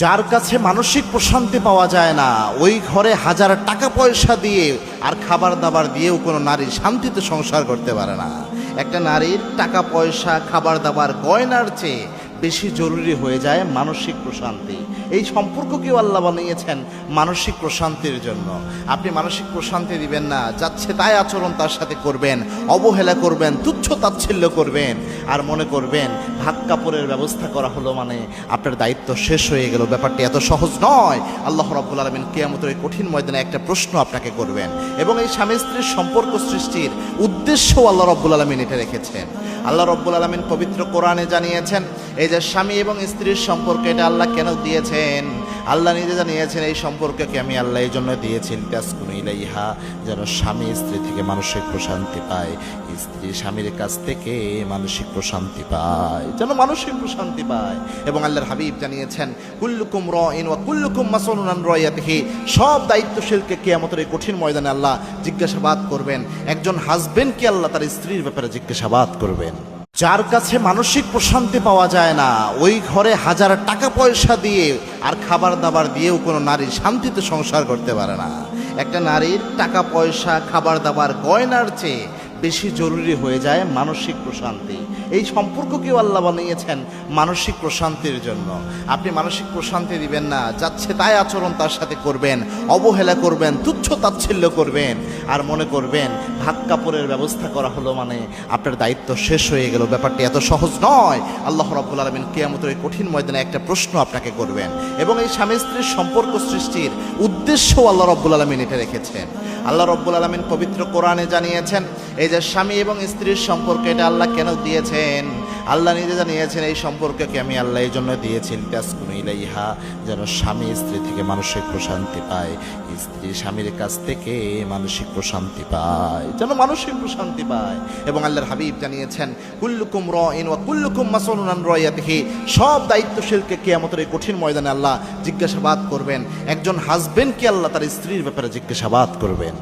যার কাছে মানসিক প্রশান্তি পাওয়া যায় না, ওই ঘরে হাজার টাকা পয়সা দিয়ে আর খাবার দাবার দিয়েও কোনো নারী শান্তিতে সংসার করতে পারে না। একটা নারীর টাকা পয়সা, খাবার দাবার, গয়নার চেয়ে বেশি জরুরি হয়ে যায় মানসিক প্রশান্তি। এই সম্পর্ককেও আল্লাহ বানিয়েছেন মানসিক প্রশান্তির জন্য। আপনি মানসিক প্রশান্তি দিবেন না, যাচ্ছে তাই আচরণ তার সাথে করবেন, অবহেলা করবেন, তুচ্ছ তাচ্ছিল্য করবেন, আর মনে করবেন ভাত কাপড়ের ব্যবস্থা করা হলো মানে আপনার দায়িত্ব শেষ হয়ে গেল। ব্যাপারটি এত সহজ নয়। আল্লাহ রাব্বুল আলামিন কিয়ামতের এই কঠিন ময়দানে একটা প্রশ্ন আপনাকে করবেন, এবং এই স্বামী স্ত্রীর সম্পর্ক সৃষ্টির উদ্দেশ্য আল্লাহ রাব্বুল আলামিন এটা রেখেছেন। আল্লাহ রাব্বুল আলামিন পবিত্র কোরআনে জানিয়েছেন, এই যে স্বামী এবং স্ত্রীর সম্পর্ক, এটা আল্লাহ কেন দিয়েছেন? আল্লাহ নিজে জানিয়েছেন, এই সম্পর্ককে আমি আল্লাহ এই জন্য দিয়েছি লিতাসকুনু ইলাইহা, যেন স্বামী স্ত্রী থেকে মানসিক প্রশান্তি পায়, স্ত্রী স্বামীর কাছ থেকে মানসিক প্রশান্তি পায়, যেন মানসিক প্রশান্তি পায়। এবং আল্লাহর হাবিব জানিয়েছেন, কুল্লুকুম রাইন ওয়া কুল্লুকুম মাসউলুন আন রাইয়াতিহি, সব দায়িত্বশীলকে কিয়ামতের এই কঠিন ময়দানে আল্লাহ জিজ্ঞাসাবাদ করবেন। একজন হাজবেন্ডকে আল্লাহ তার স্ত্রীর ব্যাপারে জিজ্ঞাসাবাদ করবেন। যার কাছে মানসিক প্রশান্তি পাওয়া যায় না, ওই ঘরে হাজার টাকা পয়সা দিয়ে আর খাবার দাবার দিয়েও কোনো নারী শান্তিতে সংসার করতে পারে না। একটা নারীর টাকা পয়সা, খাবার দাবার, গয়নার চেয়ে বেশি জরুরি হয়ে যায় মানসিক প্রশান্তি। এই সম্পর্ককেও আল্লাহ বানিয়েছেন মানসিক প্রশান্তির জন্য। আপনি মানসিক প্রশান্তি দিবেন না, যাচ্ছে তাই আচরণ তার সাথে করবেন, অবহেলা করবেন, তুচ্ছ তাচ্ছিল্য করবেন, আর মনে করবেন ভাত কাপড়ের ব্যবস্থা করা হলো মানে আপনার দায়িত্ব শেষ হয়ে গেল। ব্যাপারটি এত সহজ নয়। আল্লাহ রাব্বুল আলামিন কিয়ামতের এই কঠিন ময়দানে একটা প্রশ্ন আপনাকে করবেন, এবং এই স্বামী স্ত্রীর সম্পর্ক সৃষ্টির উদ্দেশ্য আল্লাহ রাব্বুল আলামিন এটা রেখেছেন। আল্লাহ রাব্বুল আলামিন পবিত্র কোরআনে জানিয়েছেন, এই যে স্বামী এবং স্ত্রীর সম্পর্ক, এটা আল্লাহ কেন দিয়েছেন? আল্লাহ নিজে জানিয়েছেন, এই সম্পর্ককে আমি আল্লাহ এই জন্য দিয়েছি লিতাসকুনু ইলাইহা, যেন স্বামী স্ত্রী থেকে মানসিক প্রশান্তি পায়, স্ত্রী স্বামীর কাছ থেকে মানসিক প্রশান্তি পায়, যেন মানসিক প্রশান্তি পায়। এবং আল্লাহর হাবিব জানিয়েছেন, কুল্লুকুম রাইন ওয়া কুল্লুকুম মাসউলুন আন রাইয়াতিহি, সব দায়িত্বশীলকে কিয়ামতের এই কঠিন ময়দানে আল্লাহ জিজ্ঞাসাবাদ করবেন। একজন হাজবেন্ডকে আল্লাহ তার স্ত্রীর ব্যাপারে জিজ্ঞাসাবাদ করবেন।